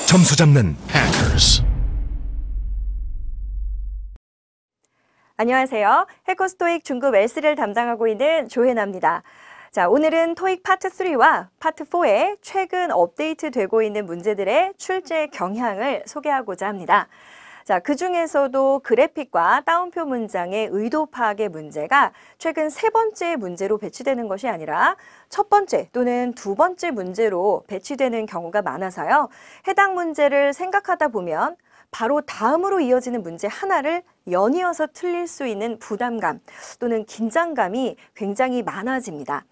점수 잡는 Hackers. 안녕하세요. 해커스토익 중급 L3를 담당하고 있는 조혜나입니다. 자, 오늘은 토익 파트 3와 파트 4에 최근 업데이트되고 있는 문제들의 출제 경향을 소개하고자 합니다. 자, 그 중에서도 그래픽과 따옴표 문장의 의도 파악의 문제가 최근 세 번째 문제로 배치되는 것이 아니라 첫 번째 또는 두 번째 문제로 배치되는 경우가 많아서요. 해당 문제를 생각하다 보면 바로 다음으로 이어지는 문제 하나를 연이어서 틀릴 수 있는 부담감 또는 긴장감이 굉장히 많아집니다.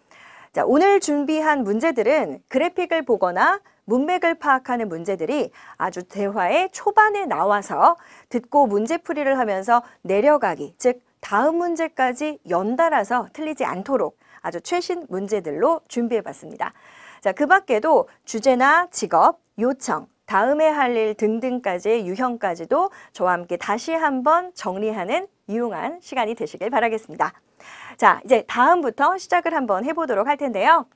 자, 오늘 준비한 문제들은 그래픽을 보거나 문맥을 파악하는 문제들이 아주 대화의 초반에 나와서 듣고 문제풀이를 하면서 내려가기, 즉 다음 문제까지 연달아서 틀리지 않도록 아주 최신 문제들로 준비해봤습니다. 자, 그 밖에도 주제나 직업, 요청, 다음에 할 일 등등까지의 유형까지도 저와 함께 다시 한번 정리하는 유용한 시간이 되시길 바라겠습니다. 자, 이제 다음부터 시작을 한번 해보도록 할 텐데요.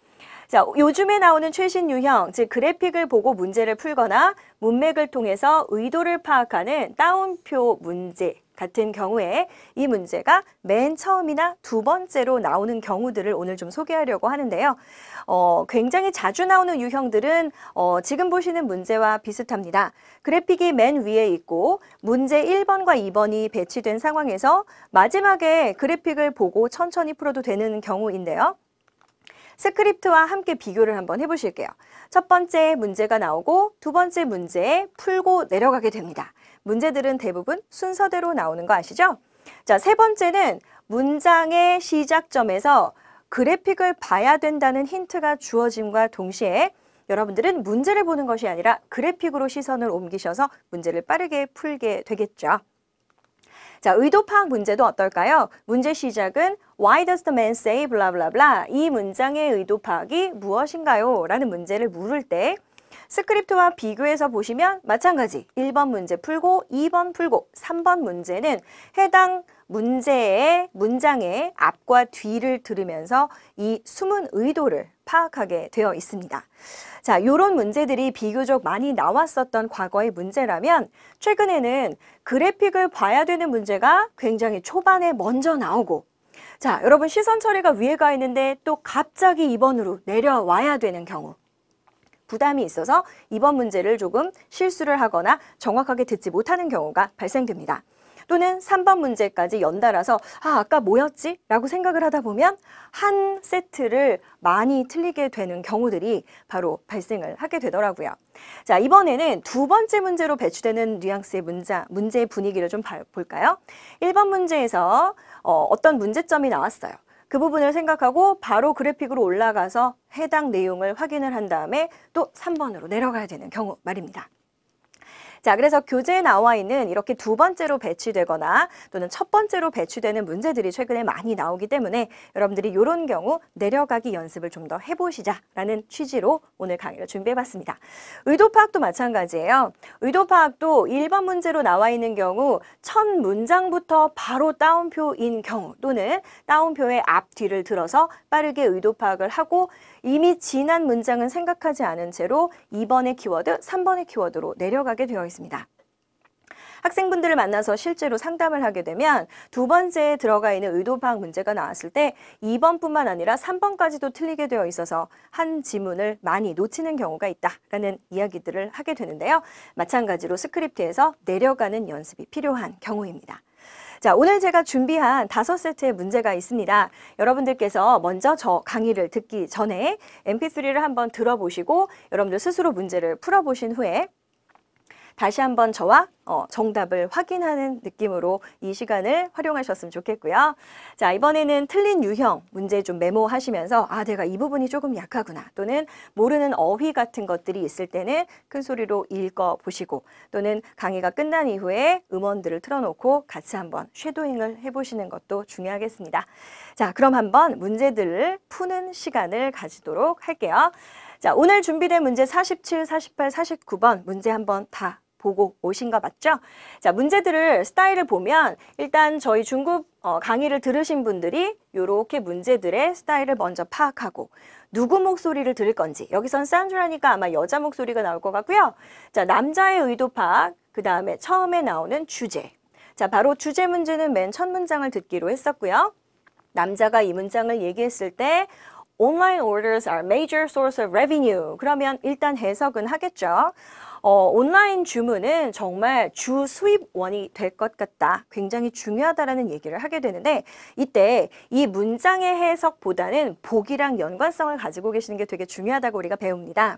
자, 요즘에 나오는 최신 유형, 즉 그래픽을 보고 문제를 풀거나 문맥을 통해서 의도를 파악하는 따옴표 문제 같은 경우에 이 문제가 맨 처음이나 두 번째로 나오는 경우들을 오늘 좀 소개하려고 하는데요. 굉장히 자주 나오는 유형들은 지금 보시는 문제와 비슷합니다. 그래픽이 맨 위에 있고 문제 1번과 2번이 배치된 상황에서 마지막에 그래픽을 보고 천천히 풀어도 되는 경우인데요. 스크립트와 함께 비교를 한번 해보실게요. 첫 번째 문제가 나오고 두 번째 문제에 풀고 내려가게 됩니다. 문제들은 대부분 순서대로 나오는 거 아시죠? 자, 세 번째는 문장의 시작점에서 그래픽을 봐야 된다는 힌트가 주어짐과 동시에 여러분들은 문제를 보는 것이 아니라 그래픽으로 시선을 옮기셔서 문제를 빠르게 풀게 되겠죠. 자, 의도 파악 문제도 어떨까요? 문제 시작은 Why does the man say blah blah blah? 이 문장의 의도 파악이 무엇인가요? 라는 문제를 물을 때 스크립트와 비교해서 보시면 마찬가지 1번 문제 풀고 2번 풀고 3번 문제는 해당 문제의 문장의 앞과 뒤를 들으면서 이 숨은 의도를 파악하게 되어 있습니다. 자, 이런 문제들이 비교적 많이 나왔었던 과거의 문제라면 최근에는 그래픽을 봐야 되는 문제가 굉장히 초반에 먼저 나오고 자, 여러분 시선 처리가 위에 가 있는데 또 갑자기 2번으로 내려와야 되는 경우 부담이 있어서 이번 문제를 조금 실수를 하거나 정확하게 듣지 못하는 경우가 발생됩니다. 또는 3번 문제까지 연달아서 아까 뭐였지? 라고 생각을 하다 보면 한 세트를 많이 틀리게 되는 경우들이 바로 발생을 하게 되더라고요. 자, 이번에는 두 번째 문제로 배치되는 뉘앙스의 문제의 분위기를 좀 볼까요? 1번 문제에서 어떤 문제점이 나왔어요. 그 부분을 생각하고 바로 그래픽으로 올라가서 해당 내용을 확인을 한 다음에 또 3번으로 내려가야 되는 경우 말입니다. 자, 그래서 교재에 나와 있는 이렇게 두 번째로 배치되거나 또는 첫 번째로 배치되는 문제들이 최근에 많이 나오기 때문에 여러분들이 이런 경우 내려가기 연습을 좀 더 해보시자라는 취지로 오늘 강의를 준비해봤습니다. 의도 파악도 마찬가지예요. 의도 파악도 1번 문제로 나와 있는 경우 첫 문장부터 바로 따옴표인 경우 또는 따옴표의 앞 뒤를 들어서 빠르게 의도 파악을 하고 이미 지난 문장은 생각하지 않은 채로 2번의 키워드, 3번의 키워드로 내려가게 되어 있습니다. 학생분들을 만나서 실제로 상담을 하게 되면 두 번째에 들어가 있는 의도 파악 문제가 나왔을 때 2번뿐만 아니라 3번까지도 틀리게 되어 있어서 한 지문을 많이 놓치는 경우가 있다라는 이야기들을 하게 되는데요. 마찬가지로 스크립트에서 내려가는 연습이 필요한 경우입니다. 자, 오늘 제가 준비한 5세트의 문제가 있습니다. 여러분들께서 먼저 저 강의를 듣기 전에 mp3를 한번 들어보시고 여러분들 스스로 문제를 풀어보신 후에 다시 한번 저와 정답을 확인하는 느낌으로 이 시간을 활용하셨으면 좋겠고요. 자, 이번에는 틀린 유형 문제 좀 메모하시면서 내가 이 부분이 조금 약하구나 또는 모르는 어휘 같은 것들이 있을 때는 큰 소리로 읽어보시고 또는 강의가 끝난 이후에 음원들을 틀어놓고 같이 한번 쉐도잉을 해보시는 것도 중요하겠습니다. 자, 그럼 한번 문제들을 푸는 시간을 가지도록 할게요. 자, 오늘 준비된 문제 47, 48, 49번 문제 한번 다 보고 오신 거 맞죠? 자, 문제들을 스타일을 보면 일단 저희 중급 강의를 들으신 분들이 이렇게 문제들의 스타일을 먼저 파악하고 누구 목소리를 들을 건지 여기선 산드라니까 아마 여자 목소리가 나올 것 같고요. 자, 남자의 의도 파악, 그 다음에 처음에 나오는 주제. 자, 바로 주제 문제는 맨 첫 문장을 듣기로 했었고요. 남자가 이 문장을 얘기했을 때 Online orders are major source of revenue. 그러면 일단 해석은 하겠죠. 온라인 주문은 정말 주 수입원이 될 것 같다. 굉장히 중요하다라는 얘기를 하게 되는데 이때 이 문장의 해석보다는 보기랑 연관성을 가지고 계시는 게 되게 중요하다고 우리가 배웁니다.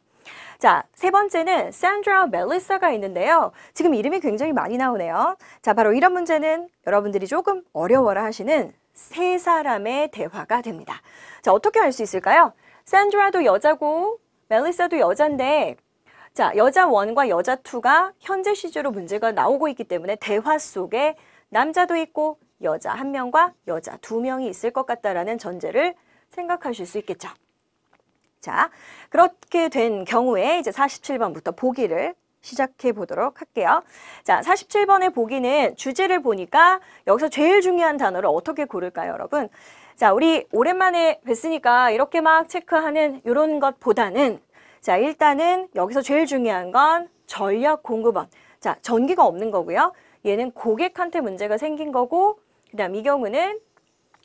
자, 세 번째는 산드라 멜리사가 있는데요. 지금 이름이 굉장히 많이 나오네요. 자, 바로 이런 문제는 여러분들이 조금 어려워라 하시는 세 사람의 대화가 됩니다. 자, 어떻게 할 수 있을까요? 산드라도 여자고 멜리사도 여잔데 자, 여자 1과 여자 2가 현재 시제로 문제가 나오고 있기 때문에 대화 속에 남자도 있고 여자 1명과 여자 2명이 있을 것 같다라는 전제를 생각하실 수 있겠죠. 자, 그렇게 된 경우에 이제 47번부터 보기를 시작해 보도록 할게요. 자, 47번의 보기는 주제를 보니까 여기서 제일 중요한 단어를 어떻게 고를까요, 여러분? 자, 우리 오랜만에 뵀으니까 이렇게 막 체크하는 이런 것보다는 자, 일단은 여기서 제일 중요한 건 전력 공급원. 자, 전기가 없는 거고요. 얘는 고객한테 문제가 생긴 거고 그 다음 이 경우는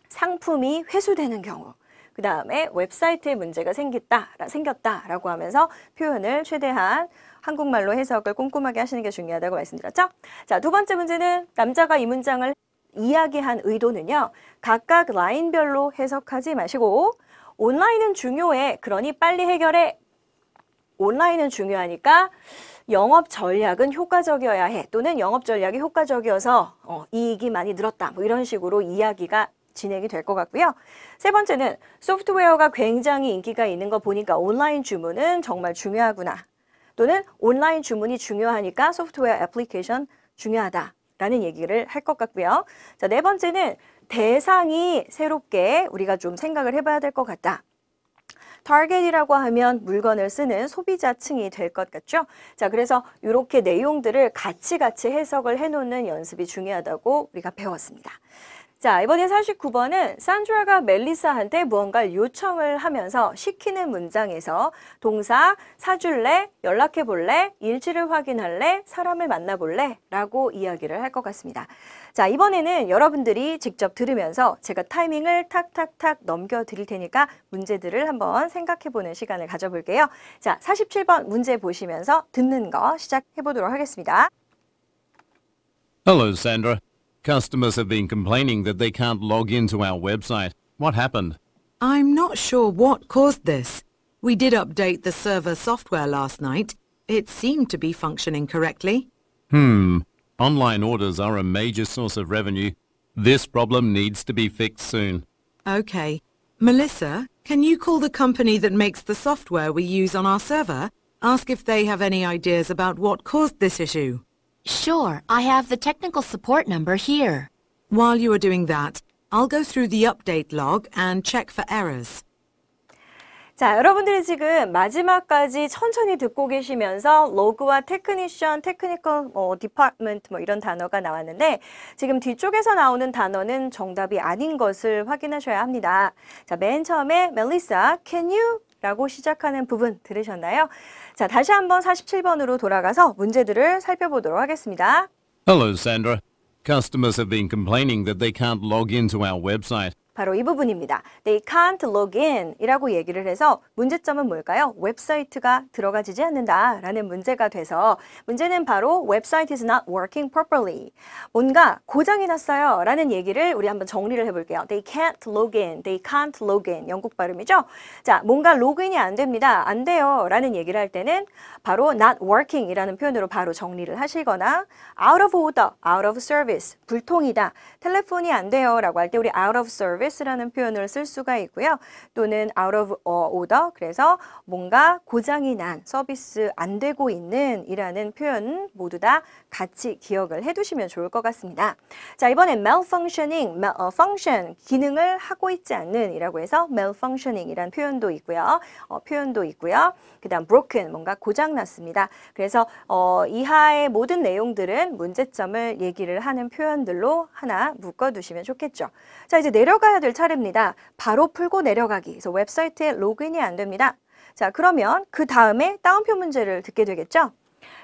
상품이 회수되는 경우. 그 다음에 웹사이트에 문제가 생겼다라고 하면서 표현을 최대한 한국말로 해석을 꼼꼼하게 하시는 게 중요하다고 말씀드렸죠? 자, 두 번째 문제는 남자가 이 문장을 이야기한 의도는요. 각각 라인별로 해석하지 마시고 온라인은 중요해. 그러니 빨리 해결해. 온라인은 중요하니까 영업 전략은 효과적이어야 해. 또는 영업 전략이 효과적이어서 이익이 많이 늘었다. 뭐 이런 식으로 이야기가 진행이 될 것 같고요. 세 번째는 소프트웨어가 굉장히 인기가 있는 거 보니까 온라인 주문은 정말 중요하구나. 또는 온라인 주문이 중요하니까 소프트웨어 애플리케이션 중요하다라는 얘기를 할 것 같고요. 자, 네 번째는 대상이 새롭게 우리가 좀 생각을 해봐야 될 것 같다. 타겟이라고 하면 물건을 쓰는 소비자층이 될 것 같죠? 자, 그래서 이렇게 내용들을 같이 해석을 해놓는 연습이 중요하다고 우리가 배웠습니다. 자, 이번에 49번은 산드라가 멜리사한테 무언가를 요청을 하면서 시키는 문장에서 동사 사줄래, 연락해볼래, 일지를 확인할래, 사람을 만나볼래 라고 이야기를 할 것 같습니다. 자, 이번에는 여러분들이 직접 들으면서 제가 타이밍을 탁탁탁 넘겨드릴 테니까 문제들을 한번 생각해보는 시간을 가져볼게요. 자, 47번 문제 보시면서 듣는 거 시작해보도록 하겠습니다. Hello, Sandra. Customers have been complaining that they can't log into our website. What happened? I'm not sure what caused this. We did update the server software last night. It seemed to be functioning correctly. Online orders are a major source of revenue. This problem needs to be fixed soon. Okay. Melissa, can you call the company that makes the software we use on our server? Ask if they have any ideas about what caused this issue. Sure, I have the technical support number here. While you are doing that, I'll go through the update log and check for errors. 자, 여러분들이 지금 마지막까지 천천히 듣고 계시면서 로그와 테크니션, 테크니컬, 디파트먼트 이런 단어가 나왔는데 지금 뒤쪽에서 나오는 단어는 정답이 아닌 것을 확인하셔야 합니다. 자, 맨 처음에 멜리사, can you? 라고 시작하는 부분 들으셨나요? 자, 다시 한번 47번으로 돌아가서 문제들을 살펴보도록 하겠습니다. Hello, Sandra. Customers have been complaining that they can't log into our website. 바로 이 부분입니다. They can't log in 이라고 얘기를 해서 문제점은 뭘까요? 웹사이트가 들어가지지 않는다라는 문제가 돼서 문제는 바로 Website is not working properly. 뭔가 고장이 났어요 라는 얘기를 우리 한번 정리를 해볼게요. They can't log in, they can't log in. 영국 발음이죠? 자, 뭔가 로그인이 안 됩니다. 안 돼요 라는 얘기를 할 때는 바로 not working 이라는 표현으로 바로 정리를 하시거나 out of order, out of service, 불통이다. 텔레폰이 안 돼요 라고 할 때 우리 out of service service라는 표현을 쓸 수가 있고요. 또는 out of order, 그래서 뭔가 고장이 난, 서비스 안 되고 있는 이라는 표현 모두 다 같이 기억을 해두시면 좋을 것 같습니다. 자, 이번엔 malfunctioning, function, 기능을 하고 있지 않는 이라고 해서 malfunctioning 이란 표현도 있고요. 그 다음 broken, 뭔가 고장났습니다. 그래서 이하의 모든 내용들은 문제점을 얘기를 하는 표현들로 하나 묶어두시면 좋겠죠. 자, 이제 내려가야 될 차례입니다. 바로 풀고 내려가기. 그래서 웹사이트에 로그인이 안 됩니다. 자, 그러면 그 다음에 따옴표 문제를 듣게 되겠죠.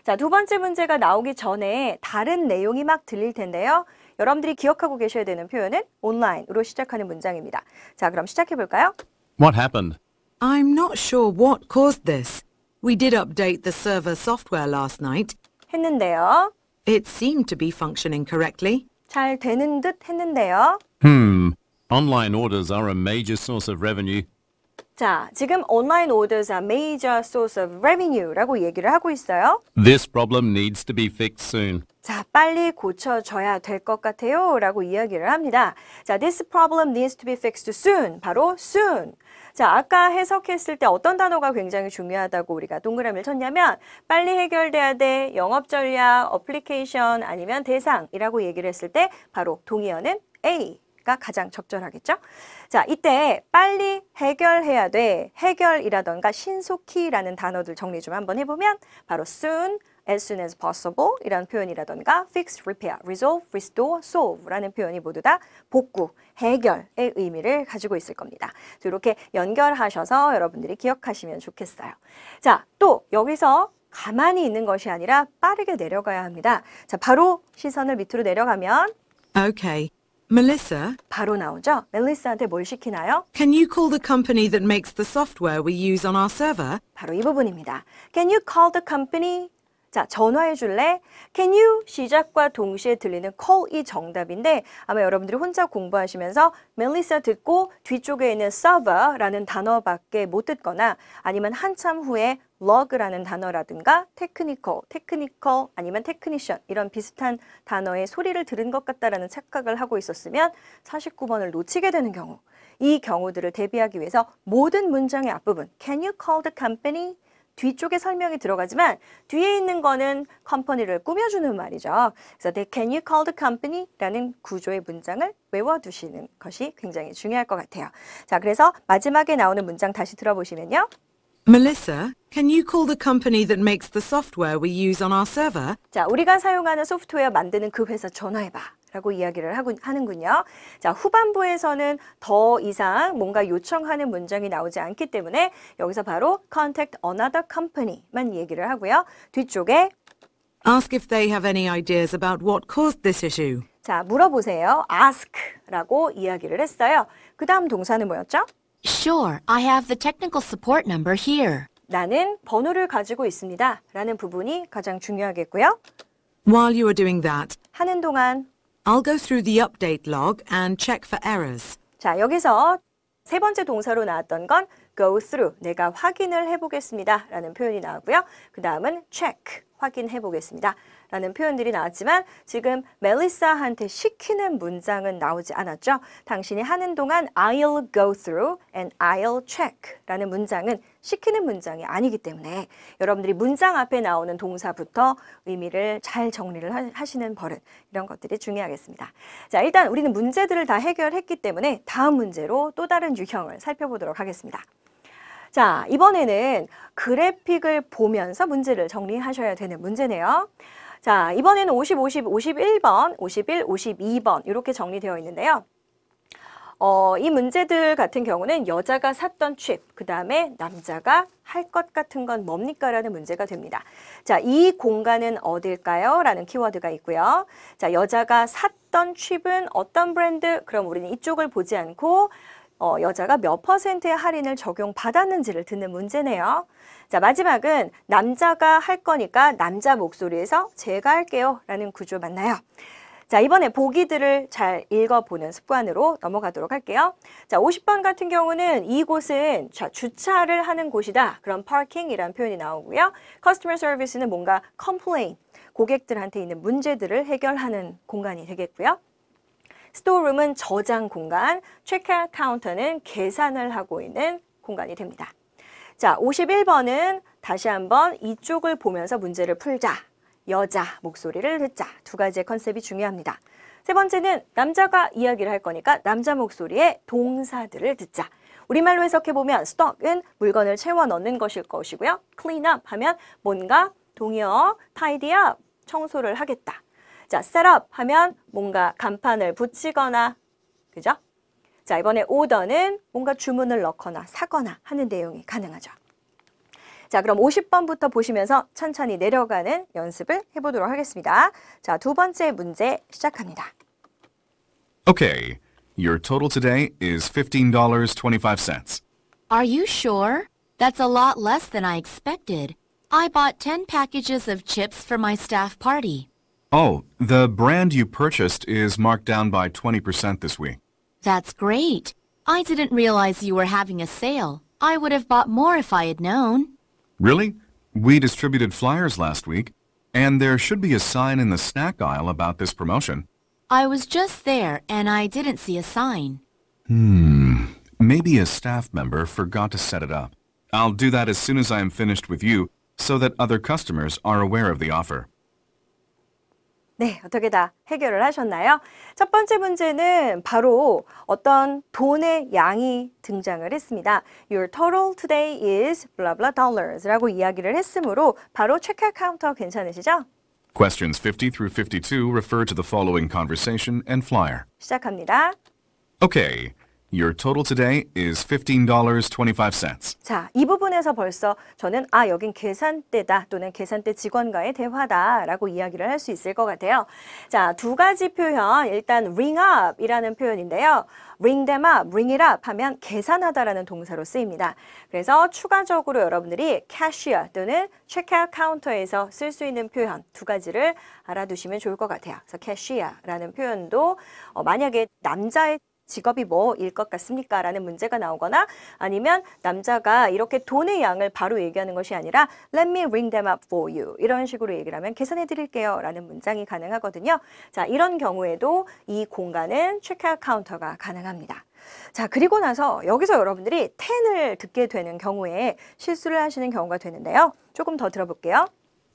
자, 두 번째 문제가 나오기 전에 다른 내용이 막 들릴 텐데요. 여러분들이 기억하고 계셔야 되는 표현은 온라인으로 시작하는 문장입니다. 자, 그럼 시작해 볼까요? What happened? I'm not sure what caused this. We did update the server software last night. 했는데요. It seemed to be functioning correctly. 잘 되는 듯 했는데요. Online orders are a major source of revenue. 자, 지금 online orders are major source of revenue라고 얘기를 하고 있어요. This problem needs to be fixed soon. 자, 빨리 고쳐져야 될 것 같아요 라고 이야기를 합니다. 자, this problem needs to be fixed soon. 바로 soon. 자, 아까 해석했을 때 어떤 단어가 굉장히 중요하다고 우리가 동그라미를 쳤냐면 빨리 해결돼야 돼, 영업 전략, 어플리케이션 아니면 대상이라고 얘기를 했을 때 바로 동의어는 A가 가장 적절하겠죠? 자, 이때 빨리 해결해야 돼, 해결이라던가 신속히라는 단어들 정리 좀 한번 해보면 바로 soon, as soon as possible 이라는 표현이라던가 fix, repair, resolve, restore, solve 라는 표현이 모두 다 복구, 해결의 의미를 가지고 있을 겁니다. 이렇게 연결하셔서 여러분들이 기억하시면 좋겠어요. 자, 또 여기서 가만히 있는 것이 아니라 빠르게 내려가야 합니다. 자, 바로 시선을 밑으로 내려가면 Okay. Melissa, 바로 나오죠? 멜리사한테 뭘 시키나요? can you call the company that makes the software we use on our server? 바로 이 부분입니다. Can you call the company? 자, 전화해 줄래? Can you 시작과 동시에 들리는 call이 정답인데 아마 여러분들이 혼자 공부하시면서 멜리사 듣고 뒤쪽에 있는 server라는 단어밖에 못 듣거나 아니면 한참 후에 log라는 단어라든가 technical 아니면 technician 이런 비슷한 단어의 소리를 들은 것 같다라는 착각을 하고 있었으면 49번을 놓치게 되는 경우, 이 경우들을 대비하기 위해서 모든 문장의 앞부분 Can you call the company? 뒤쪽에 설명이 들어가지만 뒤에 있는 거는 컴퍼니를 꾸며주는 말이죠. 그래서 Can you call the company? 라는 구조의 문장을 외워두시는 것이 굉장히 중요할 것 같아요. 자, 그래서 마지막에 나오는 문장 다시 들어보시면요. Melissa, can you call the company that makes the software we use on our server? 자, 우리가 사용하는 소프트웨어 만드는 그 회사 전화해봐 라고 이야기를 하는군요. 자, 후반부에서는 더 이상 뭔가 요청하는 문장이 나오지 않기 때문에 여기서 바로 contact another company만 얘기를 하고요. 뒤쪽에 Ask if they have any ideas about what caused this issue. 자, 물어보세요. ask라고 이야기를 했어요. 그 다음 동사는 뭐였죠? Sure, I have the technical support number here. 나는 번호를 가지고 있습니다 라는 부분이 가장 중요하겠고요. While you are doing that, 하는 동안 I'll go through the update log and check for errors. 자, 여기서 세 번째 동사로 나왔던 건 go through, 내가 확인을 해보겠습니다 라는 표현이 나왔고요. 그 다음은 check, 확인해 보겠습니다 라는 표현들이 나왔지만 지금 멜리사한테 시키는 문장은 나오지 않았죠. 당신이 하는 동안 I'll go through and I'll check 라는 문장은 시키는 문장이 아니기 때문에 여러분들이 문장 앞에 나오는 동사부터 의미를 잘 정리를 하시는 버릇, 이런 것들이 중요하겠습니다. 자, 일단 우리는 문제들을 다 해결했기 때문에 다음 문제로 또 다른 유형을 살펴보도록 하겠습니다. 자, 이번에는 그래픽을 보면서 문제를 정리하셔야 되는 문제네요. 자, 이번에는 50, 50, 51번, 51, 52번 이렇게 정리되어 있는데요. 이 문제들 같은 경우는 여자가 샀던 칩, 그 다음에 남자가 할 것 같은 건 뭡니까? 라는 문제가 됩니다. 자, 이 공간은 어딜까요? 라는 키워드가 있고요. 자, 여자가 샀던 칩은 어떤 브랜드? 그럼 우리는 이쪽을 보지 않고 여자가 몇 %의 할인을 적용받았는지를 듣는 문제네요. 자, 마지막은 남자가 할 거니까 남자 목소리에서 제가 할게요 라는 구조 맞나요? 자, 이번에 보기들을 잘 읽어보는 습관으로 넘어가도록 할게요. 자, 50번 같은 경우는 이곳은 주차를 하는 곳이다. 그럼 parking이라는 표현이 나오고요. customer service는 뭔가 complaint, 고객들한테 있는 문제들을 해결하는 공간이 되겠고요. 스토어룸은 저장 공간, 체크아웃 카운터는 계산을 하고 있는 공간이 됩니다. 자, 51번은 다시 한번 이쪽을 보면서 문제를 풀자. 여자 목소리를 듣자. 두 가지의 컨셉이 중요합니다. 세 번째는 남자가 이야기를 할 거니까 남자 목소리의 동사들을 듣자. 우리말로 해석해보면 stock은 물건을 채워 넣는 것일 것이고요. clean up 하면 뭔가 동의어 tidy up, 청소를 하겠다. 자, set up 하면 뭔가 간판을 붙이거나, 그죠? 자, 이번에 order는 뭔가 주문을 넣거나 사거나 하는 내용이 가능하죠. 자, 그럼 50번부터 보시면서 천천히 내려가는 연습을 해보도록 하겠습니다. 자, 두 번째 문제 시작합니다. Okay, your total today is $15.25. Are you sure? That's a lot less than I expected. I bought 10 packages of chips for my staff party. Oh, the brand you purchased is marked down by 20% this week. That's great. I didn't realize you were having a sale. I would have bought more if I had known. Really? We distributed flyers last week, and there should be a sign in the snack aisle about this promotion. I was just there and I didn't see a sign. Maybe a staff member forgot to set it up. I'll do that as soon as I am finished with you so that other customers are aware of the offer. 네, 어떻게 다 해결을 하셨나요? 첫 번째 문제는 바로 어떤 돈의 양이 등장을 했습니다. Your total today is blah blah dollars 라고 이야기를 했으므로 바로 체크아웃 카운터 괜찮으시죠? Questions 50 through 52 refer to the following conversation and flyer. 시작합니다. Okay, your total today is $15.25. 자, 이 부분에서 벌써 저는 여긴 계산대다 또는 계산대 직원과의 대화다라고 이야기를 할 수 있을 것 같아요. 자, 두 가지 표현, 일단 ring up 이라는 표현인데요. ring them up, ring it up 하면 계산하다라는 동사로 쓰입니다. 그래서 추가적으로 여러분들이 cashier 또는 checkout counter에서 쓸 수 있는 표현 두 가지를 알아두시면 좋을 것 같아요. 그래서 cashier라는 표현도 만약에 남자의 직업이 뭐일 것 같습니까? 라는 문제가 나오거나 아니면 남자가 이렇게 돈의 양을 바로 얘기하는 것이 아니라 Let me ring them up for you 이런 식으로 얘기를 하면 계산해 드릴게요 라는 문장이 가능하거든요. 자, 이런 경우에도 이 공간은 체크아웃 카운터가 가능합니다. 자, 그리고 나서 여기서 여러분들이 10을 듣게 되는 경우에 실수를 하시는 경우가 되는데요. 조금 더 들어볼게요.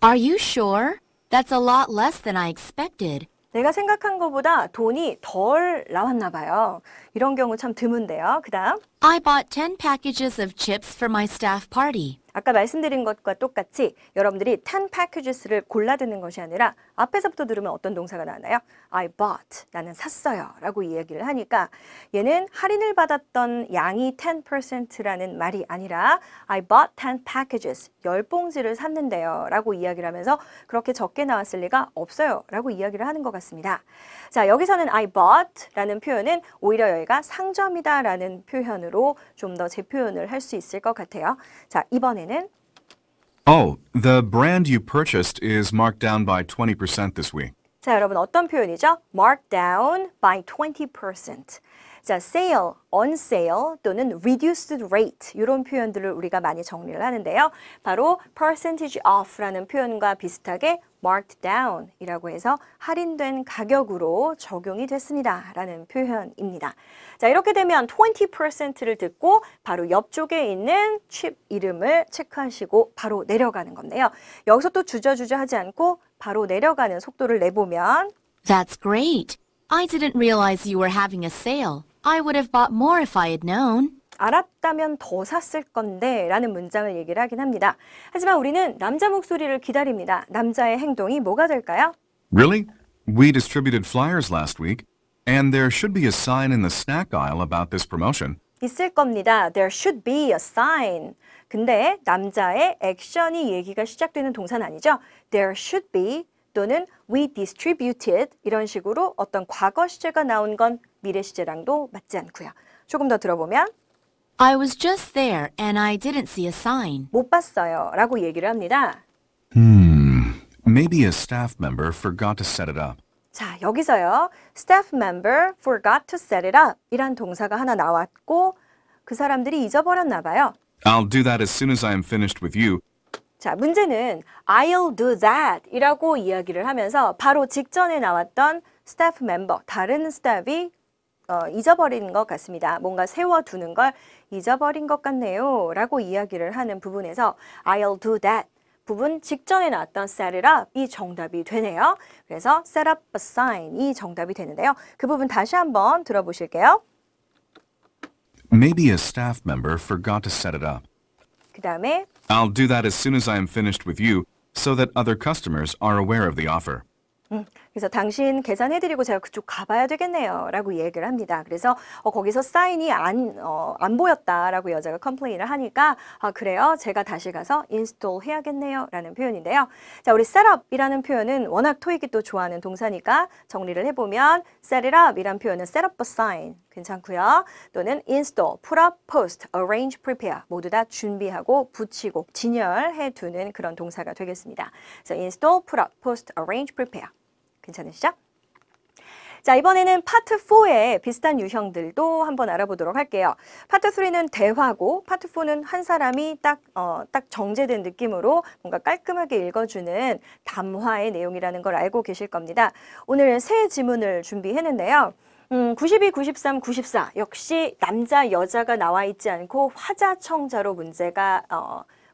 Are you sure? That's a lot less than I expected. 내가 생각한 것보다 돈이 덜 나왔나 봐요. 이런 경우 참 드문데요. 그 다음 I bought 10 packages of chips for my staff party. 아까 말씀드린 것과 똑같이 여러분들이 10 packages를 골라 듣는 것이 아니라 앞에서부터 들으면 어떤 동사가 나나요? I bought, 나는 샀어요 라고 이야기를 하니까 얘는 할인을 받았던 양이 10%라는 말이 아니라 I bought 10 packages, 10봉지를 샀는데요 라고 이야기를 하면서 그렇게 적게 나왔을 리가 없어요 라고 이야기를 하는 것 같습니다. 자, 여기서는 I bought 라는 표현은 오히려 여기가 상점이다 라는 표현으로 좀 더 재표현을 할 수 있을 것 같아요. 자, 이번에는 Oh, the brand you purchased is marked down by 20% this week. 자, 여러분 어떤 표현이죠? Marked down by 20%. 자, sale, on sale 또는 reduced rate 이런 표현들을 우리가 많이 정리를 하는데요. 바로 percentage off라는 표현과 비슷하게 marked down 이라고 해서 할인된 가격으로 적용이 됐습니다 라는 표현입니다. 자, 이렇게 되면 20%를 듣고 바로 옆쪽에 있는 칩 이름을 체크하시고 바로 내려가는 건데요. 여기서 또 주저주저 하지 않고 바로 내려가는 속도를 내보면 That's great. I didn't realize you were having a sale. I would have bought more if I had known. 알았다면 더 샀을 건데 라는 문장을 얘기를 하긴 합니다. 하지만 우리는 남자 목소리를 기다립니다. 남자의 행동이 뭐가 될까요? Really? We distributed flyers last week, and there should be a sign in the snack aisle about this promotion. 있을 겁니다. There should be a sign. 근데 남자의 액션이 얘기가 시작되는 동사는 아니죠. There should be 또는 we distributed 이런 식으로 어떤 과거 시제가 나온 건 미래 시제랑도 맞지 않고요. 조금 더 들어보면 I was just there and I didn't see a sign. 못 봤어요 라고 얘기를 합니다. Maybe a staff member forgot to set it up. 자, 여기서요. staff member forgot to set it up 이란 동사가 하나 나왔고 그 사람들이 잊어버렸나 봐요. I'll do that as soon as I am finished with you. 자, 문제는 I'll do that 이라고 이야기를 하면서 바로 직전에 나왔던 스태프 멤버, 다른 스태프이 잊어버린 것 같습니다. 뭔가 세워두는 걸 잊어버린 것 같네요. 라고 이야기를 하는 부분에서 I'll do that. 부분 직전에 나왔던 set it up 이 정답이 되네요. 그래서 set up a sign 이 정답이 되는데요. 그 부분 다시 한번 들어보실게요. Maybe a staff member forgot to set it up. 그 다음에 I'll do that as soon as I am finished with you so that other customers are aware of the offer. 그래서 당신 계산해드리고 제가 그쪽 가봐야 되겠네요. 라고 얘기를 합니다. 그래서 거기서 사인이 안 보였다라고 여자가 컴플레인을 하니까 그래요? 제가 다시 가서 인스톨 해야겠네요. 라는 표현인데요. 자, 우리 setup이라는 표현은 워낙 토익이 또 좋아하는 동사니까 정리를 해보면 set it up 이란 표현은 set up a sign 괜찮고요. 또는 install, put up, post, arrange, prepare 모두 다 준비하고 붙이고 진열해 두는 그런 동사가 되겠습니다. 그래서 install, put up, post, arrange, prepare 괜찮으시죠? 자, 이번에는 파트 4의 비슷한 유형들도 한번 알아보도록 할게요. 파트 3는 대화고 파트 4는 한 사람이 딱 정제된 느낌으로 뭔가 깔끔하게 읽어주는 담화의 내용이라는 걸 알고 계실 겁니다. 오늘 세 지문을 준비했는데요. 92, 93, 94 역시 남자, 여자가 나와 있지 않고 화자, 청자로 문제가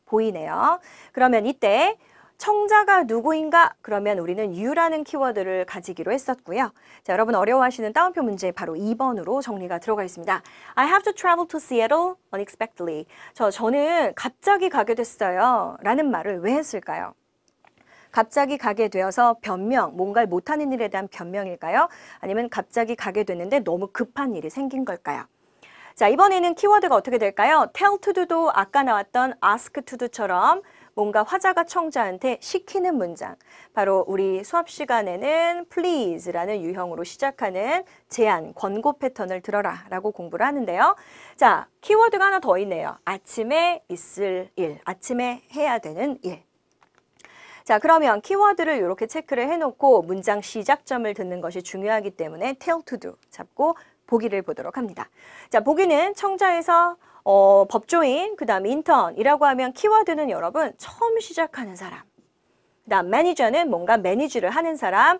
보이네요. 그러면 이때 청자가 누구인가? 그러면 우리는 you라는 키워드를 가지기로 했었고요. 자, 여러분 어려워하시는 따옴표 문제 바로 2번으로 정리가 들어가 있습니다. I have to travel to Seattle unexpectedly. 저는 갑자기 가게 됐어요. 라는 말을 왜 했을까요? 갑자기 가게 되어서 변명, 뭔가를 못하는 일에 대한 변명일까요? 아니면 갑자기 가게 됐는데 너무 급한 일이 생긴 걸까요? 자, 이번에는 키워드가 어떻게 될까요? tell to do도 아까 나왔던 ask to do처럼 뭔가 화자가 청자한테 시키는 문장. 바로 우리 수업 시간에는 please라는 유형으로 시작하는 제안, 권고 패턴을 들어라 라고 공부를 하는데요. 자, 키워드가 하나 더 있네요. 아침에 있을 일, 아침에 해야 되는 일. 자, 그러면 키워드를 이렇게 체크를 해놓고 문장 시작점을 듣는 것이 중요하기 때문에 tell to do 잡고 보기를 보도록 합니다. 자, 보기는 청자에서 법조인, 그 다음 인턴이라고 하면 키워드는 여러분 처음 시작하는 사람. 그 다음 매니저는 뭔가 매니지를 하는 사람,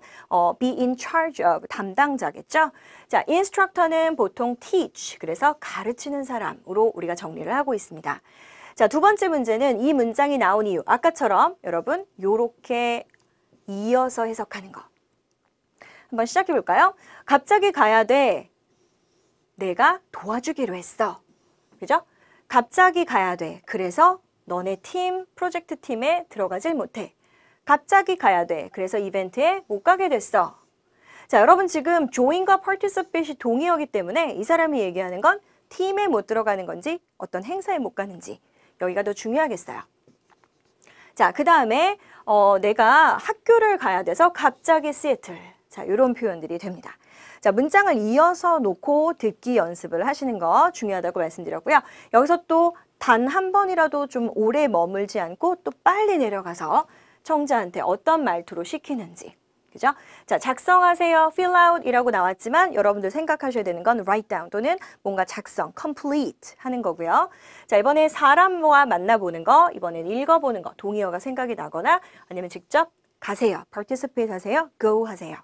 be in charge of, 담당자겠죠. 자, instructor는 보통 teach, 그래서 가르치는 사람으로 우리가 정리를 하고 있습니다. 자, 두 번째 문제는 이 문장이 나온 이유. 아까처럼 여러분 요렇게 이어서 해석하는 거. 한번 시작해 볼까요? 갑자기 가야 돼. 내가 도와주기로 했어. 그죠? 갑자기 가야 돼. 그래서 너네 팀, 프로젝트 팀에 들어가질 못해. 갑자기 가야 돼. 그래서 이벤트에 못 가게 됐어. 자, 여러분 지금 join과 participate이 동의어기 때문에 이 사람이 얘기하는 건 팀에 못 들어가는 건지 어떤 행사에 못 가는지 여기가 더 중요하겠어요. 자, 그 다음에 내가 학교를 가야 돼서 갑자기 시애틀. 자, 이런 표현들이 됩니다. 자, 문장을 이어서 놓고 듣기 연습을 하시는 거 중요하다고 말씀드렸고요. 여기서 또 단 한 번이라도 좀 오래 머물지 않고 또 빨리 내려가서 청자한테 어떤 말투로 시키는지. 그죠? 자, 작성하세요. fill out 이라고 나왔지만 여러분들 생각하셔야 되는 건 write down 또는 뭔가 작성, complete 하는 거고요. 자, 이번에 사람과 만나보는 거, 이번엔 읽어보는 거, 동의어가 생각이 나거나 아니면 직접 가세요. participate 하세요. go 하세요.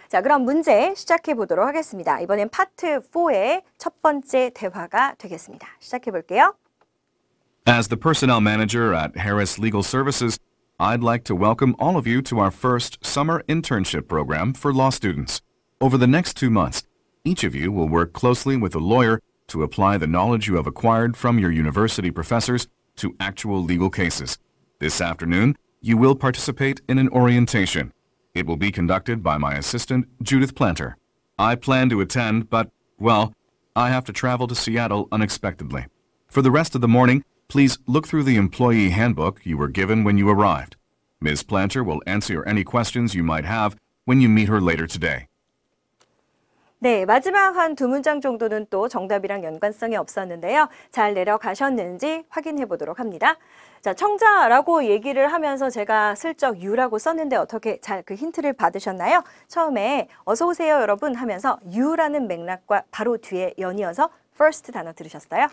자, 그럼 문제 시작해 보도록 하겠습니다. 이번엔 파트 4의 첫 번째 대화가 되겠습니다. 시작해 볼게요. As the personnel manager at Harris Legal Services, I'd like to welcome all of you to our first summer internship program for law students. Over the next 2 months, each of you will work closely with a lawyer to apply the knowledge you have acquired from your university professors to actual legal cases. This afternoon, you will participate in an orientation. It will be conducted by my assistant, Judith Planter. I plan to attend, but, well, I have to travel to Seattle unexpectedly. For the rest of the morning, please look through the employee handbook you were given when you arrived. Ms. Planter will answer any questions you might have when you meet her later today. 네, 마지막 한 두 문장 정도는 또 정답이랑 연관성이 없었는데요. 잘 내려가셨는지 확인해 보도록 합니다. 자, 청자라고 얘기를 하면서 제가 슬쩍 you라고 썼는데 어떻게 잘 그 힌트를 받으셨나요? 처음에 어서 오세요 여러분 하면서 you라는 맥락과 바로 뒤에 연이어서 first 단어 들으셨어요?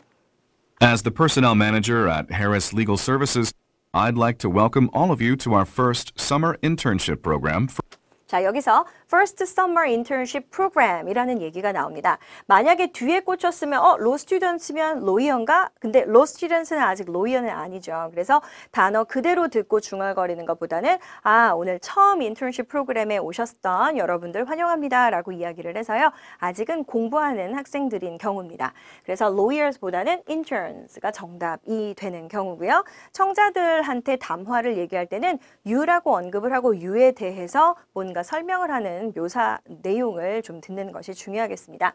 As the personnel manager at Harris Legal Services, I'd like to welcome all of you to our first summer internship program for 자, 여기서 First Summer Internship Program이라는 얘기가 나옵니다. 만약에 뒤에 꽂혔으면 Law Students면 Lawyer인가? 근데 Law Students는 아직 Lawyer는 아니죠. 그래서 단어 그대로 듣고 중얼거리는 것보다는 오늘 처음 인턴십 프로그램에 오셨던 여러분들 환영합니다 라고 이야기를 해서요. 아직은 공부하는 학생들인 경우입니다. 그래서 Lawyers보다는 Interns가 정답이 되는 경우고요. 청자들한테 담화를 얘기할 때는 you라고 언급을 하고 you에 대해서 뭔가 설명을 하는 묘사 내용을 좀 듣는 것이 중요하겠습니다.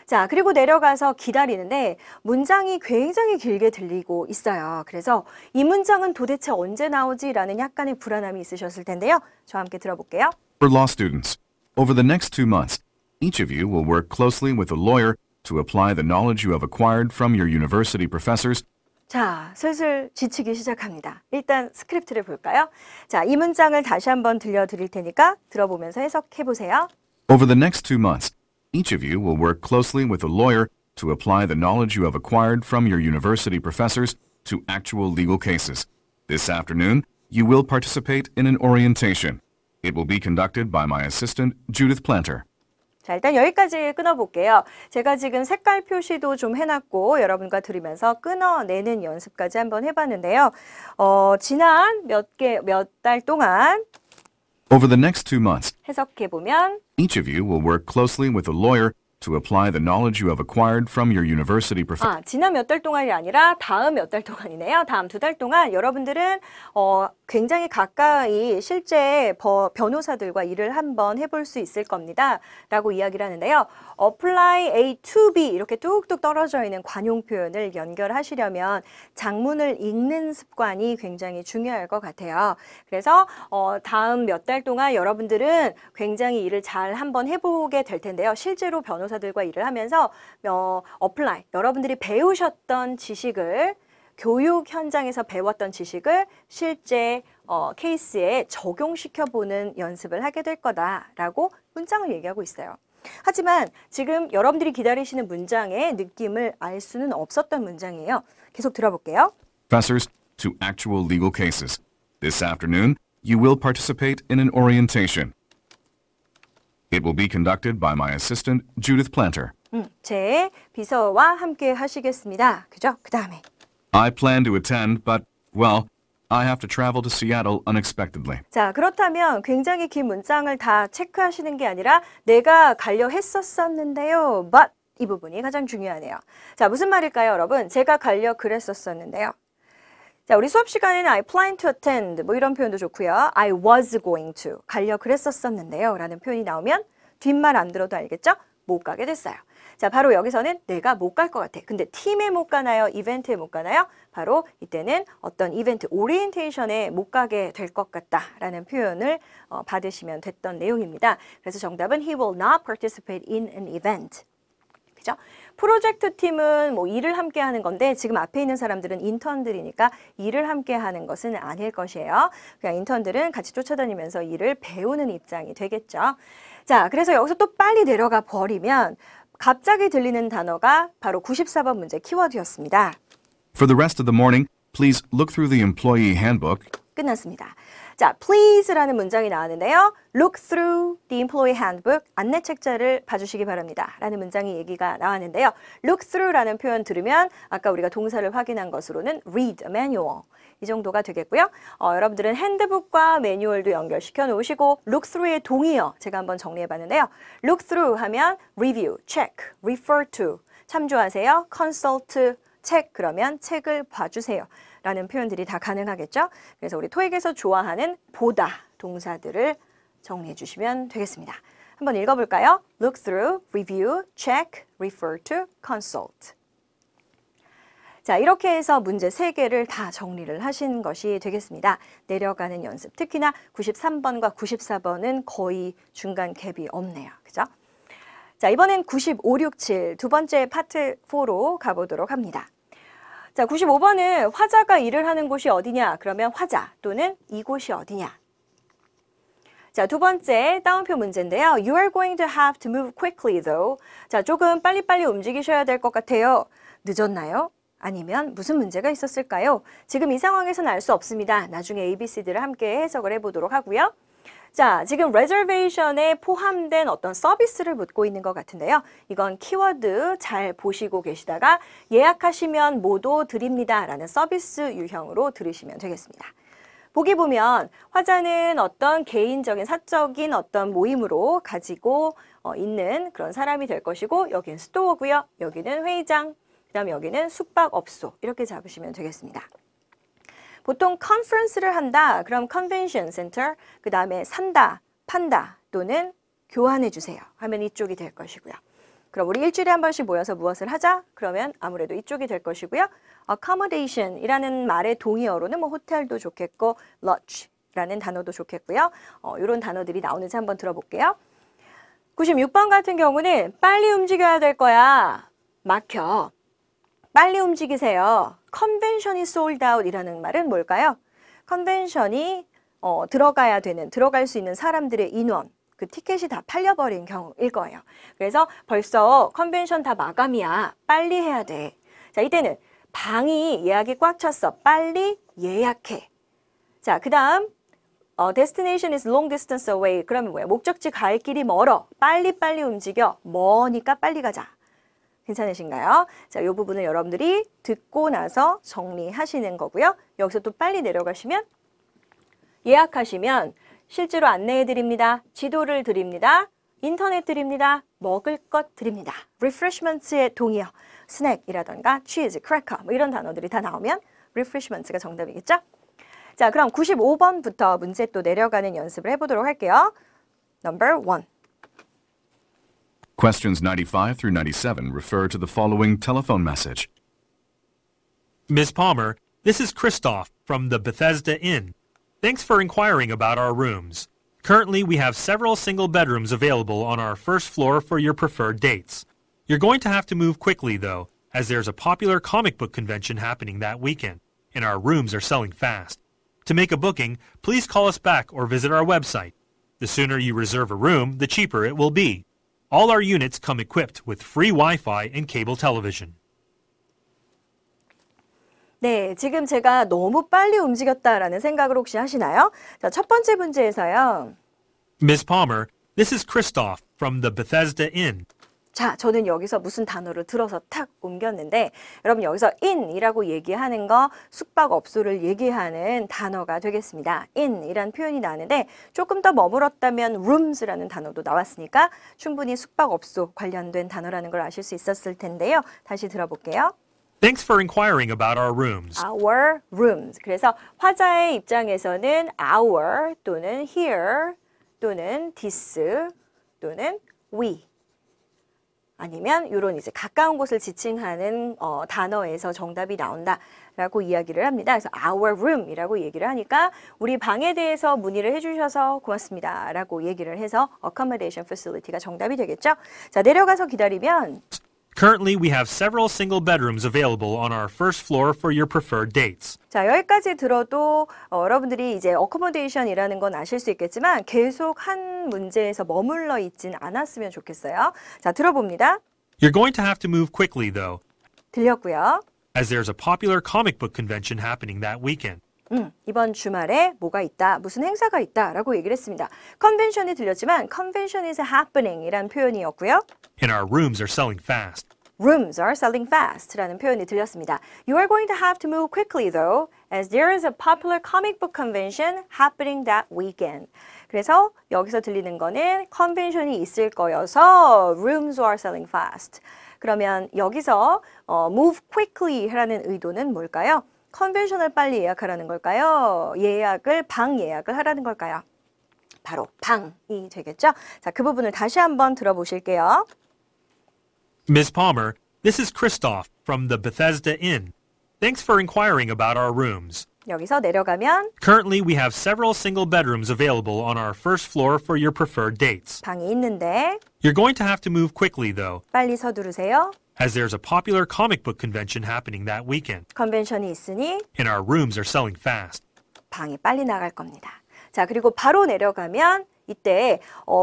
자, 그리고 내려가서 기다리는데 문장이 굉장히 길게 들리고 있어요. 그래서 이 문장은 도대체 언제 나오지라는 약간의 불안함이 있으셨을 텐데요. 저와 함께 들어볼게요. For law students, over the next 2 months, each of you will work closely with a lawyer to apply the knowledge you have acquired from your university professors. 자, 슬슬 지치기 시작합니다. 일단 스크립트를 볼까요? 자, 이 문장을 다시 한번 들려드릴 테니까 들어보면서 해석해 보세요. Over the next 2 months, each of you will work closely with a lawyer to apply the knowledge you have acquired from your university professors to actual legal cases. This afternoon, you will participate in an orientation. It will be conducted by my assistant, Judith Planter. 자, 일단 여기까지 끊어볼게요. 제가 지금 색깔 표시도 좀 해놨고 여러분과 들으면서 끊어내는 연습까지 한번 해봤는데요. 지난 몇 달 동안 Over the next 2 months, 해석해보면 each of you will work closely with a lawyer to apply the knowledge you have acquired from your university professors. 지난 몇 달 동안이 아니라 다음 몇 달 동안이네요. 다음 2달 동안 여러분들은 굉장히 가까이 실제 변호사들과 일을 한번 해볼 수 있을 겁니다. 라고 이야기를 하는데요. apply A to B 이렇게 뚝뚝 떨어져 있는 관용 표현을 연결하시려면 장문을 읽는 습관이 굉장히 중요할 것 같아요. 그래서 다음 몇 달 동안 여러분들은 굉장히 일을 잘 한번 해보게 될 텐데요. 실제로 변호사들과 일을 하면서 apply, 여러분들이 배우셨던 지식을 교육 현장에서 배웠던 지식을 실제 케이스에 적용시켜보는 연습을 하게 될 거다라고 문장을 얘기하고 있어요. 하지만 지금 여러분들이 기다리시는 문장의 느낌을 알 수는 없었던 문장이에요. 계속 들어볼게요. Professors to actual legal cases. This afternoon, you will participate in an orientation. It will be conducted by my assistant, Judith Planter. 제 비서와 함께 하시겠습니다. 그죠? 그 다음에 I plan to attend, but, well, I have to travel to Seattle unexpectedly. 자, 그렇다면 굉장히 긴 문장을 다 체크하시는 게 아니라 내가 가려 했었었는데요. but 이 부분이 가장 중요하네요. 자, 무슨 말일까요, 여러분? 제가 가려 그랬었었는데요. 자, 우리 수업 시간에는 I plan to attend 뭐 이런 표현도 좋고요. I was going to 가려 그랬었었는데요 라는 표현이 나오면 뒷말 안 들어도 알겠죠? 못 가게 됐어요. 자, 바로 여기서는 내가 못 갈 것 같아. 근데 팀에 못 가나요? 이벤트에 못 가나요? 바로 이때는 어떤 이벤트, 오리엔테이션에 못 가게 될 것 같다라는 표현을 받으시면 됐던 내용입니다. 그래서 정답은 He will not participate in an event. 그죠? 프로젝트 팀은 뭐 일을 함께 하는 건데 지금 앞에 있는 사람들은 인턴들이니까 일을 함께 하는 것은 아닐 것이에요. 그냥 인턴들은 같이 쫓아다니면서 일을 배우는 입장이 되겠죠. 자, 그래서 여기서 또 빨리 내려가 버리면 갑자기 들리는 단어가 바로 94번 문제 키워드였습니다. For the rest of the morning, please look through the employee handbook. 끝났습니다. 자, please라는 문장이 나왔는데요. Look through the employee handbook. 안내 책자를 봐주시기 바랍니다. 라는 문장이 얘기가 나왔는데요. Look through라는 표현 들으면 아까 우리가 동사를 확인한 것으로는 read a manual. 이 정도가 되겠고요. 여러분들은 핸드북과 매뉴얼도 연결시켜 놓으시고 look through의 동의어 제가 한번 정리해 봤는데요. look through 하면 review, check, refer to, 참조하세요, consult, 책 그러면 책을 봐주세요. 라는 표현들이 다 가능하겠죠. 그래서 우리 토익에서 좋아하는 보다 동사들을 정리해 주시면 되겠습니다. 한번 읽어볼까요? look through, review, check, refer to, consult. 자, 이렇게 해서 문제 3개를 다 정리를 하신 것이 되겠습니다. 내려가는 연습. 특히나 93번과 94번은 거의 중간 갭이 없네요. 그죠? 자, 이번엔 95, 67 두 번째 파트 4로 가보도록 합니다. 자, 95번은 화자가 일을 하는 곳이 어디냐? 그러면 화자 또는 이곳이 어디냐? 자, 두 번째 따옴표 문제인데요. You are going to have to move quickly though. 자, 조금 빨리빨리 움직이셔야 될 것 같아요. 늦었나요? 아니면 무슨 문제가 있었을까요? 지금 이 상황에서는 알 수 없습니다. 나중에 ABC들을 함께 해석을 해보도록 하고요. 자, 지금 reservation에 포함된 어떤 서비스를 묻고 있는 것 같은데요. 이건 키워드 잘 보시고 계시다가 예약하시면 뭐도 드립니다 라는 서비스 유형으로 들으시면 되겠습니다. 보기 보면 화자는 어떤 개인적인 사적인 어떤 모임으로 가지고 있는 그런 사람이 될 것이고 여기는 스토어고요. 여기는 회의장, 그 다음에 여기는 숙박업소 이렇게 잡으시면 되겠습니다. 보통 컨퍼런스를 한다. 그럼 컨벤션 센터, 그 다음에 산다, 판다 또는 교환해 주세요 하면 이쪽이 될 것이고요. 그럼 우리 일주일에 한 번씩 모여서 무엇을 하자? 그러면 아무래도 이쪽이 될 것이고요. accommodation이라는 말의 동의어로는 뭐 호텔도 좋겠고 lodge라는 단어도 좋겠고요. 이런 단어들이 나오는지 한번 들어볼게요. 96번 같은 경우는 빨리 움직여야 될 거야. 막혀. 빨리 움직이세요. 컨벤션이 sold out 이라는 말은 뭘까요? 컨벤션이 들어갈 수 있는 사람들의 인원, 그 티켓이 다 팔려버린 경우일 거예요. 그래서 벌써 컨벤션 다 마감이야. 빨리 해야 돼. 자, 이때는 방이 예약이 꽉 찼어. 빨리 예약해. 자, 그 다음 destination is long distance away. 그러면 뭐야? 목적지 갈 길이 멀어. 빨리 움직여. 머니까 빨리 가자. 괜찮으신가요? 자, 이 부분을 여러분들이 듣고 나서 정리하시는 거고요. 여기서 또 빨리 내려가시면 예약하시면 실제로 안내해 드립니다. 지도를 드립니다. 인터넷 드립니다. 먹을 것 드립니다. refreshments의 동의어, 스낵이라던가 cheese, cracker 뭐 이런 단어들이 다 나오면 refreshments가 정답이겠죠? 자, 그럼 95번부터 문제 또 내려가는 연습을 해보도록 할게요. Number 1. Questions 95 through 97 refer to the following telephone message. Ms. Palmer, this is Christoph from the Bethesda Inn. Thanks for inquiring about our rooms. Currently, we have several single bedrooms available on our first floor for your preferred dates. You're going to have to move quickly, though, as there's a popular comic book convention happening that weekend, and our rooms are selling fast. To make a booking, please call us back or visit our website. The sooner you reserve a room, the cheaper it will be. All our units come equipped with free Wi-Fi and cable television. 네, 지금 제가 너무 빨리 움직였다라는 생각을 혹시 하시나요? 자, 첫 번째 문제에서요. Ms. Palmer, this is Christoph from the Bethesda Inn. 자, 저는 여기서 무슨 단어를 들어서 탁 옮겼는데 여러분 여기서 in이라고 얘기하는 거 숙박업소를 얘기하는 단어가 되겠습니다. in이란 표현이 나는데 조금 더 머물렀다면 rooms라는 단어도 나왔으니까 충분히 숙박업소 관련된 단어라는 걸 아실 수 있었을 텐데요. 다시 들어볼게요. Thanks for inquiring about our rooms. Our rooms. 그래서 화자의 입장에서는 our 또는 here 또는 this 또는 we 아니면 이런 이제 가까운 곳을 지칭하는 단어에서 정답이 나온다라고 이야기를 합니다. 그래서 our room이라고 얘기를 하니까 우리 방에 대해서 문의를 해주셔서 고맙습니다라고 얘기를 해서 accommodation facility가 정답이 되겠죠. 자, 내려가서 기다리면 Currently, we have several single bedrooms available on our first floor for your preferred dates. 자, 여기까지 들어도 여러분들이 이제 accommodation이라는 건 아실 수 있겠지만 계속 한 문제에서 머물러 있진 않았으면 좋겠어요. 자, 들어봅니다. You're going to have to move quickly, though, 들렸고요. as there's a popular comic book convention happening that weekend. 이번 주말에 뭐가 있다, 무슨 행사가 있다라고 얘기를 했습니다. 컨벤션이 들렸지만 convention is happening이란 표현이었고요. And our rooms are selling fast. Rooms are selling fast라는 표현이 들렸습니다. You are going to have to move quickly though, as there is a popular comic book convention happening that weekend. 그래서 여기서 들리는 거는 컨벤션이 있을 거여서 rooms are selling fast. 그러면 여기서 move quickly라는 의도는 뭘까요? 컨벤션을 빨리 예약하라는 걸까요? 방 예약을 하라는 걸까요? 바로 방이 되겠죠? 자, 그 부분을 다시 한번 들어보실게요. Ms. Palmer, this is Christoph from the Bethesda Inn. Thanks for inquiring about our rooms. 여기서 내려가면 Currently, we have several single bedrooms available on our first floor for your preferred dates. 방이 있는데 You're going to have to move quickly, though, 빨리 서두르세요. as there's a popular comic book convention happening that weekend, 컨벤션이 있으니 and our rooms are selling fast. 방이 빨리 나갈 겁니다. 자, 그리고 바로 내려가면 이때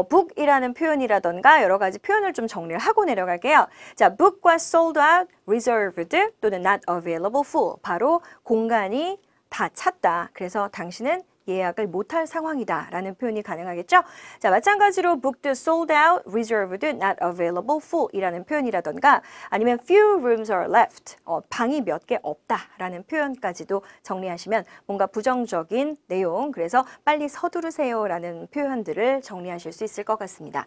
book이라는 표현이라던가 여러 가지 표현을 좀 정리를 하고 내려갈게요. 자, book과 sold out, reserved 또는 not available full. 바로 공간이 다 찼다. 그래서 당신은 예약을 못할 상황이다라는 표현이 가능하겠죠. 자, 마찬가지로 booked, sold out, reserved, not available, full이라는 표현이라던가 아니면 few rooms are left, 방이 몇 개 없다라는 표현까지도 정리하시면 뭔가 부정적인 내용, 그래서 빨리 서두르세요라는 표현들을 정리하실 수 있을 것 같습니다.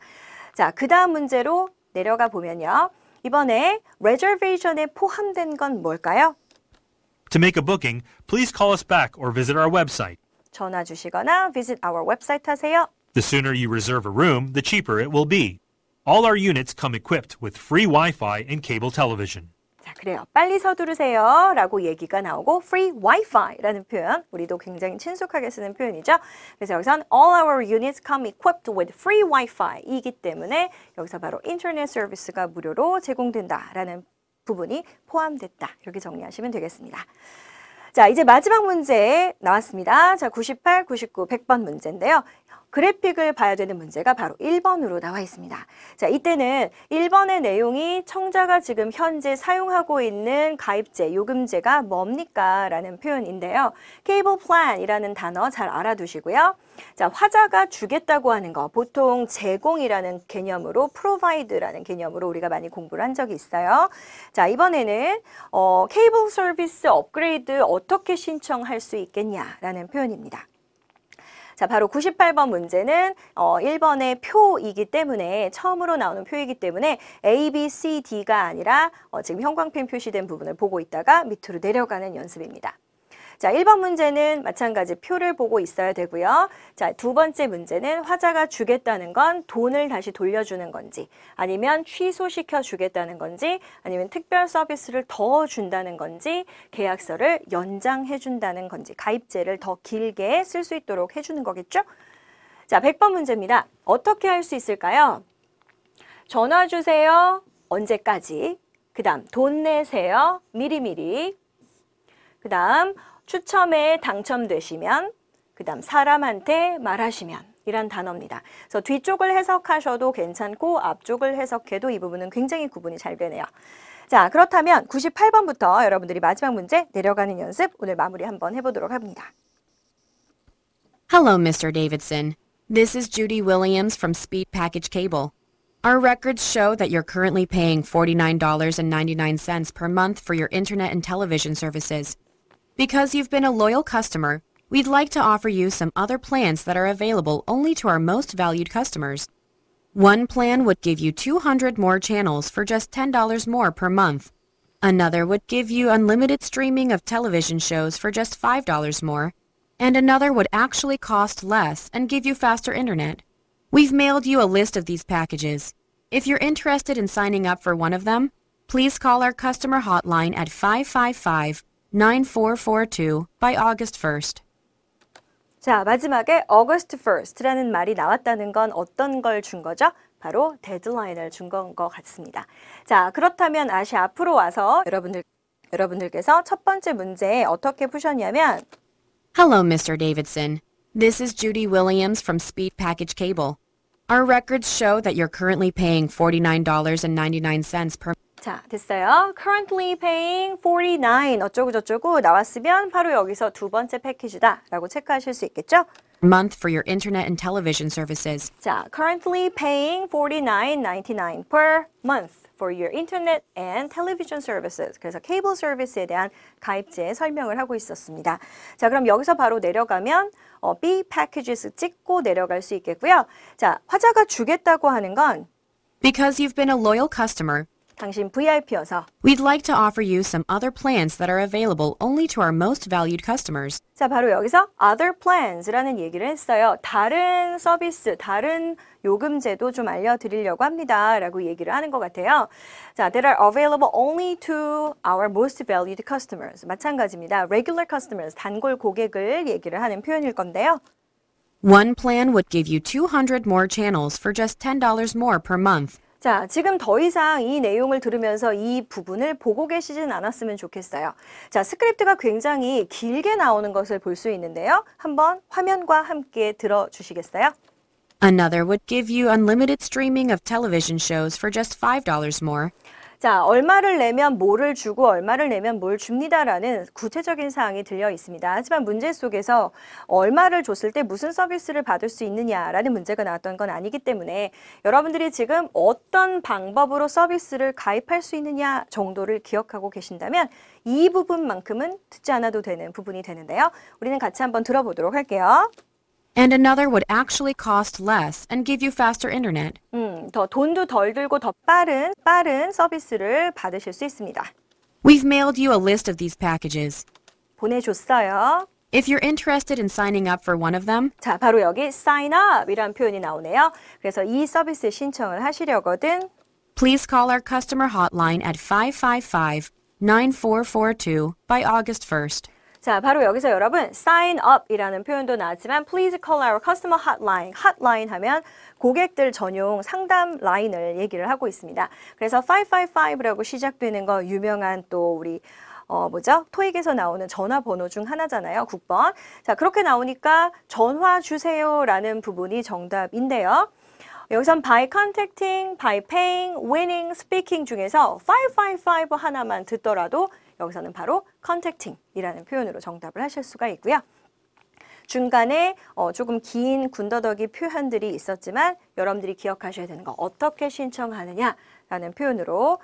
자, 그 다음 문제로 내려가 보면요. 이번에 reservation에 포함된 건 뭘까요? To make a booking, please call us back or visit our website. 전화 주시거나 visit our website 하세요. The sooner you reserve a room, the cheaper it will be. All our units come equipped with free Wi-Fi and cable television. 자, 그래요. 빨리 서두르세요 라고 얘기가 나오고 free Wi-Fi라는 표현, 우리도 굉장히 친숙하게 쓰는 표현이죠. 그래서 여기선 all our units come equipped with free Wi-Fi이기 때문에 여기서 바로 인터넷 서비스가 무료로 제공된다라는 부분이 포함됐다. 이렇게 정리하시면 되겠습니다. 자, 이제 마지막 문제 나왔습니다. 자, 98, 99, 100번 문제인데요. 그래픽을 봐야 되는 문제가 바로 1번으로 나와 있습니다. 자, 이때는 1번의 내용이 청자가 지금 현재 사용하고 있는 가입제, 요금제가 뭡니까? 라는 표현인데요. 케이블 플랜이라는 단어 잘 알아두시고요. 자, 화자가 주겠다고 하는 거, 보통 제공이라는 개념으로 provide라는 개념으로 우리가 많이 공부를 한 적이 있어요. 자, 이번에는 케이블 서비스 업그레이드 어떻게 신청할 수 있겠냐라는 표현입니다. 자, 바로 98번 문제는 1번의 표이기 때문에 처음으로 나오는 표이기 때문에 A, B, C, D가 아니라 지금 형광펜 표시된 부분을 보고 있다가 밑으로 내려가는 연습입니다. 자, 1번 문제는 마찬가지 표를 보고 있어야 되고요. 자, 두 번째 문제는 화자가 주겠다는 건 돈을 다시 돌려주는 건지 아니면 취소시켜 주겠다는 건지 아니면 특별 서비스를 더 준다는 건지 계약서를 연장해 준다는 건지 가입제를 더 길게 쓸 수 있도록 해주는 거겠죠? 자, 100번 문제입니다. 어떻게 할 수 있을까요? 전화 주세요. 언제까지? 그 다음 돈 내세요. 미리미리. 그 다음 추첨에 당첨되시면, 그 다음 사람한테 말하시면 이란 단어입니다. 그래서 뒤쪽을 해석하셔도 괜찮고 앞쪽을 해석해도 이 부분은 굉장히 구분이 잘 되네요. 자, 그렇다면 98번부터 여러분들이 마지막 문제 내려가는 연습 오늘 마무리 한번 해보도록 합니다. Hello, Mr. Davidson. This is Judy Williams from Speed Package Cable. Our records show that you're currently paying $49.99 per month for your internet and television services. Because you've been a loyal customer, we'd like to offer you some other plans that are available only to our most valued customers. One plan would give you 200 more channels for just $10 more per month. Another would give you unlimited streaming of television shows for just $5 more. And another would actually cost less and give you faster internet. We've mailed you a list of these packages. If you're interested in signing up for one of them, please call our customer hotline at 555-9442 by August 1st. 자, 마지막에 August 1st라는 말이 나왔다는 건 어떤 걸 준 거죠? 바로 데드라인을 준 건 것 같습니다. 자, 그렇다면 다시 앞으로 와서 여러분들께서 첫 번째 문제 어떻게 푸셨냐면 Hello, Mr. Davidson. This is Judy Williams from Speed Package Cable. Our records show that you're currently paying $49.99 per 자, 됐어요. Currently paying 49 어쩌고 저쩌고 나왔으면 바로 여기서 두 번째 패키지다 라고 체크하실 수 있겠죠? month for your internet and television services. 자, currently paying $49.99 per month for your internet and television services. 그래서 케이블 서비스에 대한 가입제 설명을 하고 있었습니다. 자, 그럼 여기서 바로 내려가면 B packages 찍고 내려갈 수 있겠고요. 자, 화자가 주겠다고 하는 건 Because you've been a loyal customer, 당신 VIP여서 we'd like to offer you some other plans that are available only to our most valued customers. 자, 바로 여기서 other plans라는 얘기를 했어요. 다른 서비스, 다른 요금제도 좀 알려드리려고 합니다. 라고 얘기를 하는 것 같아요. 자, that are available only to our most valued customers. 마찬가지입니다. regular customers, 단골 고객을 얘기를 하는 표현일 건데요. One plan would give you 200 more channels for just $10 more per month. 자, 지금 더 이상 이 내용을 들으면서 이 부분을 보고 계시진 않았으면 좋겠어요. 자, 스크립트가 굉장히 길게 나오는 것을 볼 수 있는데요. 한번 화면과 함께 들어주시겠어요? Another would give you unlimited streaming of television shows for just $5 more. 자, 얼마를 내면 뭐를 주고 얼마를 내면 뭘 줍니다라는 구체적인 사항이 들려 있습니다. 하지만 문제 속에서 얼마를 줬을 때 무슨 서비스를 받을 수 있느냐라는 문제가 나왔던 건 아니기 때문에 여러분들이 지금 어떤 방법으로 서비스를 가입할 수 있느냐 정도를 기억하고 계신다면 이 부분만큼은 듣지 않아도 되는 부분이 되는데요. 우리는 같이 한번 들어보도록 할게요. And another would actually cost less and give you faster internet. 더 돈도 덜 들고 더 빠른 서비스를 받으실 수 있습니다. We've mailed you a list of these packages. 보내줬어요. If you're interested in signing up for one of them, 자, 바로 여기 sign up 이란 표현이 나오네요. 그래서 이 서비스 신청을 하시려거든 please call our customer hotline at 555-9442 by August 1st. 자, 바로 여기서 여러분 sign up 이라는 표현도 나왔지만 please call our customer hotline. hotline 하면 고객들 전용 상담 라인을 얘기를 하고 있습니다. 그래서 555라고 시작되는 거 유명한 또 우리 토익에서 나오는 전화번호 중 하나잖아요. 9번. 자, 그렇게 나오니까 전화 주세요라는 부분이 정답인데요. 여기선 by contacting, by paying, winning, speaking 중에서 555 하나만 듣더라도 여기서는 바로 contacting이라는 표현으로 정답을 하실 수가 있고요. 중간에 조금 긴 군더더기 표현들이 있었지만 여러분들이 기억하셔야 되는 거 어떻게 신청하느냐라는 표현으로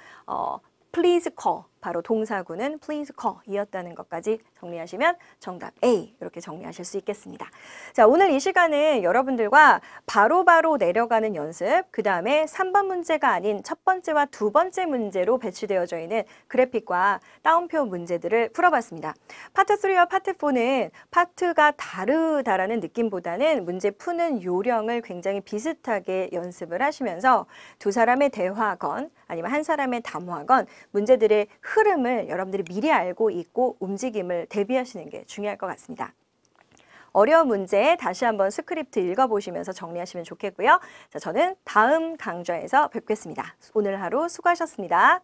please call, 바로 동사구는 please call 이었다는 것까지 정리하시면 정답 A 이렇게 정리하실 수 있겠습니다. 자, 오늘 이 시간은 여러분들과 바로바로 내려가는 연습, 그 다음에 3번 문제가 아닌 첫 번째와 두 번째 문제로 배치되어져 있는 그래픽과 따옴표 문제들을 풀어봤습니다. 파트 3와 파트 4는 파트가 다르다라는 느낌보다는 문제 푸는 요령을 굉장히 비슷하게 연습을 하시면서 두 사람의 대화건 아니면 한 사람의 담화건 문제들의 흐름을 여러분들이 미리 알고 있고 움직임을 대비하시는 게 중요할 것 같습니다. 어려운 문제 다시 한번 스크립트 읽어보시면서 정리하시면 좋겠고요. 자, 저는 다음 강좌에서 뵙겠습니다. 오늘 하루 수고하셨습니다.